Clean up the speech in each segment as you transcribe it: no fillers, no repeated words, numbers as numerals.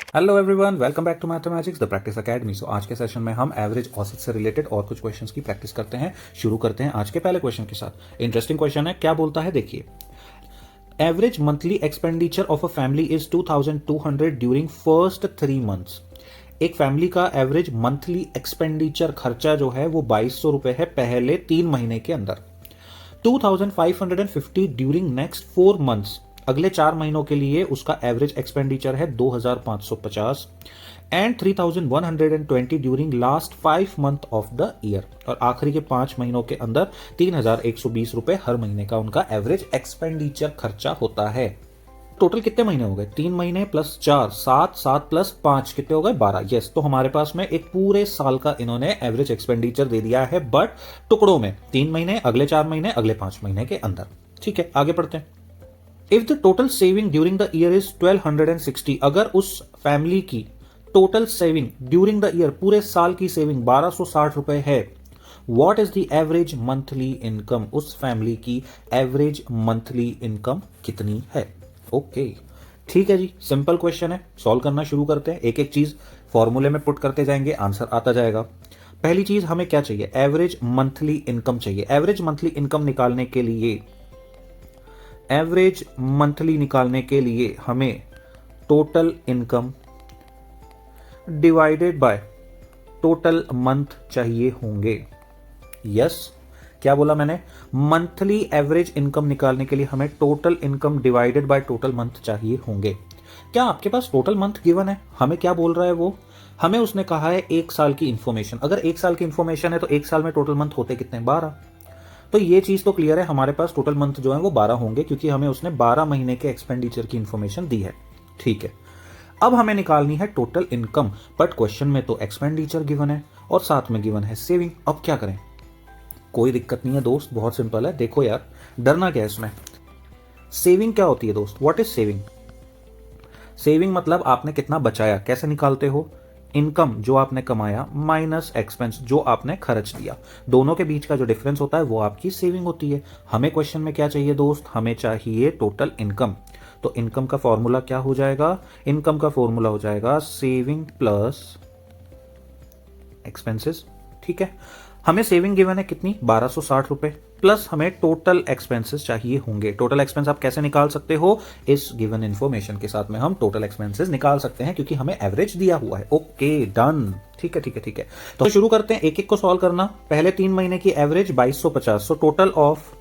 Hello everyone, welcome back to mathematics the practice academy. So आज के session में हम एवरेज औसत से रिलेटेड और कुछ क्वेश्चंस की प्रैक्टिस करते हैं। शुरू करते हैं आज के पहले क्वेश्चन के साथ। इंटरेस्टिंग क्वेश्चन है, क्या बोलता है देखिए। Average monthly expenditure of a family is 2200 during first 3 months. एक फैमिली का एवरेज मंथली एक्सपेंडिचर खर्चा जो है वो 2200 रुपए है पहले 3 महीने के अंदर। 2550 ड्यूरिंग नेक्स्ट 4 मंथ्स, अगले 4 महीनों के लिए उसका एवरेज एक्सपेंडिचर है 2550 and 3120 during last 5 month of the year, और आखिरी के 5 महीनों के अंदर 3120 रुपए हर महीने का उनका एवरेज एक्सपेंडिचर खर्चा होता है। टोटल कितने महीने हो गए? 3 महीने प्लस 4, 7, 7 प्लस 5 कितने हो गए? 12। यस, तो हमारे पास में एक पूरे साल का इन्होंने एवरेज एक्सपेंडिचर दे दिया है, बट टुकड़ों में। 3 महीने, अगले 4 महीने, अगले 5 महीने के अंदर। ठीक है, आगे पढ़ते हैं। If the total saving during the year is 1260, अगर उस फैमिली की total saving during the year, पूरे साल की सेविंग 1260 रुपए है, what is the average monthly income? उस फैमिली की एवरेज मंथली इनकम कितनी है? ओके, ठीक है जी, सिंपल क्वेश्चन है, सॉल्व करना शुरू करते हैं। एक एक चीज फॉर्मूले में पुट करते जाएंगे, आंसर आता जाएगा। पहली चीज हमें क्या चाहिए? एवरेज मंथली इनकम चाहिए। एवरेज मंथली इनकम निकालने के लिए, एवरेज मंथली निकालने के लिए हमें total income divided by total month चाहिए होंगे। यस, क्या बोला मैंने? मंथली एवरेज इनकम निकालने के लिए हमें total income divided by total month चाहिए होंगे। क्या आपके पास टोटल मंथ गिवन है? हमें क्या बोल रहा है वो? हमें उसने कहा है 1 साल की इंफॉर्मेशन। अगर 1 साल की इंफॉर्मेशन है तो 1 साल में टोटल मंथ होते कितने? 12। तो ये चीज तो क्लियर है, हमारे पास टोटल मंथ जो है वो 12 होंगे, क्योंकि हमें उसने 12 महीने के एक्सपेंडिचर की इंफॉर्मेशन दी है। ठीक है, अब हमें निकालनी है टोटल इनकम, बट क्वेश्चन में तो एक्सपेंडिचर गिवन है और साथ में गिवन है सेविंग। अब क्या करें? कोई दिक्कत नहीं है दोस्त, बहुत सिंपल है। देखो यार, डरना क्या है इसमें? सेविंग क्या होती है दोस्त? What is saving? सेविंग मतलब आपने कितना बचाया। कैसे निकालते हो? इनकम जो आपने कमाया माइनस एक्सपेंस जो आपने खर्च दिया, दोनों के बीच का जो डिफरेंस होता है वो आपकी सेविंग होती है। हमें क्वेश्चन में क्या चाहिए दोस्त? हमें चाहिए टोटल इनकम। तो इनकम का फॉर्मूला क्या हो जाएगा? इनकम का फॉर्मूला हो जाएगा सेविंग प्लस एक्सपेंसेस। ठीक है, हमें सेविंग गिवन है कितनी? 1260 रुपए, प्लस हमें टोटल एक्सपेंसेस चाहिए होंगे। टोटल एक्सपेंस आप कैसे निकाल सकते हो? इस गिवन इंफॉर्मेशन के साथ में हम टोटल एक्सपेंसेस निकाल सकते हैं, क्योंकि हमें एवरेज दिया हुआ है। Okay, done. ठीक है, ठीक है, ठीक है। तो शुरू करते हैं एक एक को सॉल्व करना। पहले 3 महीने की average 2250, so total of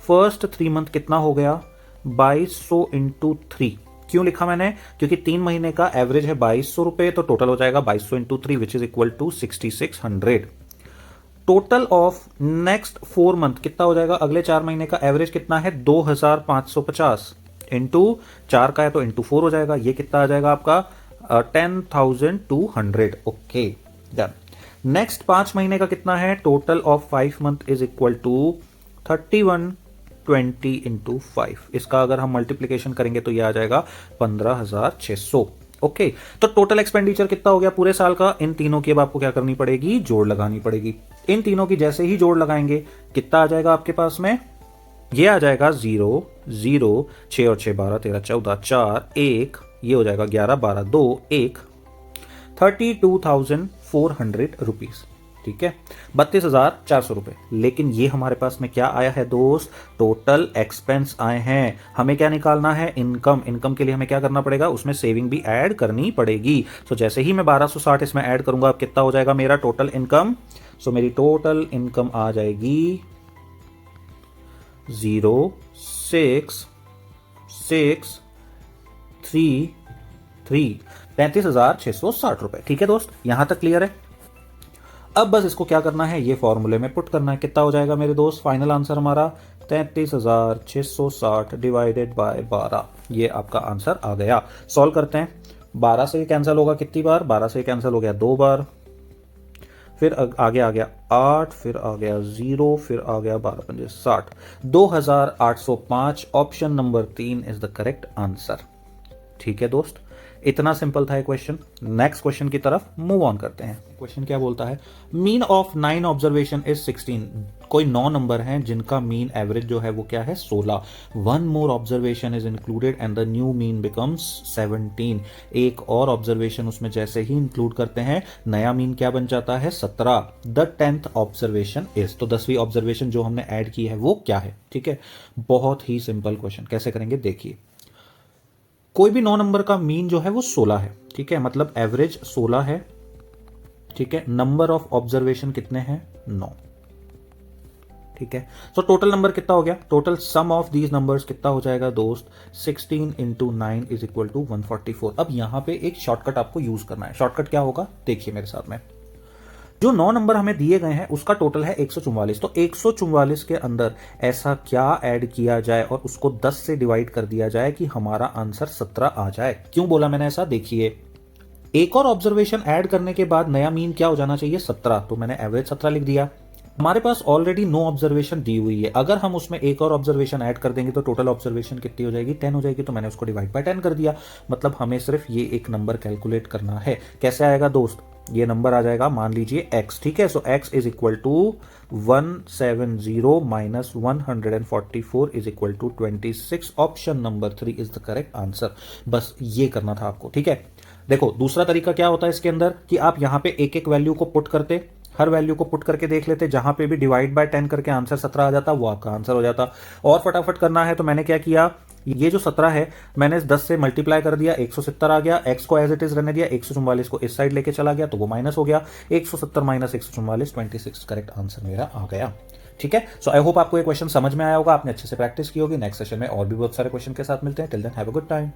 first 3 month कितना हो गया? 2200 इंटू 3। क्यों लिखा मैंने? क्योंकि 3 महीने का एवरेज है 2200 रुपए, तो टोटल हो जाएगा 2200 into 3 which is equal to 6600। Total of next 4 month कितना हो जाएगा? अगले 4 महीने का एवरेज कितना है? 2550 इंटू 4 का है तो इंटू 4 हो जाएगा। ये कितना आ जाएगा आपका? 10,200। Okay, done. नेक्स्ट 5 महीने का कितना है? Total of 5 month is equal to 3120 into 5। इसका अगर हम मल्टीप्लीकेशन करेंगे तो ये आ जाएगा 15,600। ओके, तो टोटल एक्सपेंडिचर कितना हो गया पूरे साल का? इन तीनों की अब आपको क्या करनी पड़ेगी? जोड़ लगानी पड़ेगी। इन तीनों की जैसे ही जोड़ लगाएंगे कितना आ जाएगा आपके पास में? ये आ जाएगा 0 0, 6 और 6 12, 13 14, 4 1, ये हो जाएगा 11 12 2 1, 32,400 रुपीज। ठीक है, 32,400 रुपए। लेकिन ये हमारे पास में क्या आया है दोस्त? टोटल एक्सपेंस आए हैं। हमें क्या निकालना है? इनकम। इनकम के लिए हमें क्या करना पड़ेगा? उसमें सेविंग भी ऐड करनी पड़ेगी। सो जैसे ही मैं 1260 इसमें ऐड करूंगा, अब कितना हो जाएगा मेरा टोटल इनकम? सो मेरी टोटल इनकम आ जाएगी 0 6 6 3 3, 35,660 रुपए। ठीक है दोस्त, यहां तक क्लियर है? अब बस इसको क्या करना है? ये फॉर्मूले में पुट करना है। कितना हो जाएगा मेरे दोस्त? फाइनल आंसर हमारा 33,660 डिवाइडेड बाय 12। ये आपका आंसर आ गया। सॉल्व करते हैं। 12 से कैंसिल होगा कितनी बार? 12 से कैंसिल हो गया 2 बार, फिर आगे आ गया 8, फिर आ गया 0, फिर आ गया 12 पंजे 60। 2805 option number 3 is the correct answer. ठीक है दोस्त, इतना सिंपल था ये क्वेश्चन। नेक्स्ट क्वेश्चन की तरफ मूव ऑन करते हैं। क्वेश्चन क्या बोलता है, मीन ऑफ 9 ऑब्जर्वेशन इज 16। कोई 9 नंबर हैं जिनका मीन एवरेज जो है वो क्या है, 16। 1 more observation is included and the new mean becomes 17। एक और ऑब्जर्वेशन उसमें जैसे ही इंक्लूड करते हैं नया मीन क्या बन जाता है, 17। द 10th ऑब्जर्वेशन इज, तो 10वीं ऑब्जर्वेशन जो हमने ऐड की है वो क्या है। ठीक है, बहुत ही सिंपल क्वेश्चन। कैसे करेंगे देखिए, कोई भी 9 नंबर का मीन जो है वो 16 है। ठीक है, मतलब एवरेज 16 है। ठीक है, नंबर ऑफ ऑब्जर्वेशन कितने हैं, 9। ठीक है, तो टोटल नंबर कितना हो गया, total sum of these numbers कितना हो जाएगा दोस्त, 16 इंटू 9 इज इक्वल टू 144। अब यहां पे एक शॉर्टकट आपको यूज करना है। शॉर्टकट क्या होगा, देखिए मेरे साथ में, जो 9 नंबर हमें दिए गए हैं उसका टोटल है 144। तो 144 के अंदर ऐसा क्या ऐड किया जाए और उसको 10 से डिवाइड कर दिया जाए कि हमारा आंसर 17 आ जाए। क्यों बोला मैंने ऐसा, देखिए एक और ऑब्जर्वेशन ऐड करने के बाद नया मीन क्या हो जाना चाहिए, 17। तो मैंने एवरेज 17 लिख दिया। हमारे पास ऑलरेडी 9 ऑब्जर्वेशन दी हुई है, अगर हम उसमें एक और ऑब्जर्वेशन ऐड कर देंगे तो टोटल ऑब्जर्वेशन कितनी हो जाएगी, 10 हो जाएगी। तो मैंने उसको डिवाइड बाय 10 कर दिया। मतलब हमें सिर्फ ये एक नंबर कैलकुलेट करना है। कैसे आएगा दोस्त, ये नंबर आ जाएगा, मान लीजिए x। ठीक है, so x is equal to 170 minus 144 is equal to 26। Option number 3 is the correct answer. बस ये करना था आपको। ठीक है, देखो दूसरा तरीका क्या होता है इसके अंदर कि आप यहां पे एक एक वैल्यू को पुट करते, हर वैल्यू को पुट करके देख लेते, जहां पे भी डिवाइड बाय 10 करके आंसर 17 आ जाता वो आपका आंसर हो जाता। और फटाफट करना है तो मैंने क्या किया, ये जो 17 है मैंने 10 से मल्टीप्लाई कर दिया, 170 आ गया। x को एज इट इज रहने दिया, 144 को इस साइड लेके चला गया तो वो माइनस हो गया। 170 माइनस 144, 26 करेक्ट आंसर मेरा आ गया। ठीक है, सो आई होप आपको ये क्वेश्चन समझ में आया होगा, आपने अच्छे से प्रैक्टिस की होगी। नेक्स्ट सेशन में और भी बहुत सारे क्वेश्चन के साथ मिलते हैं। Till then have a good time.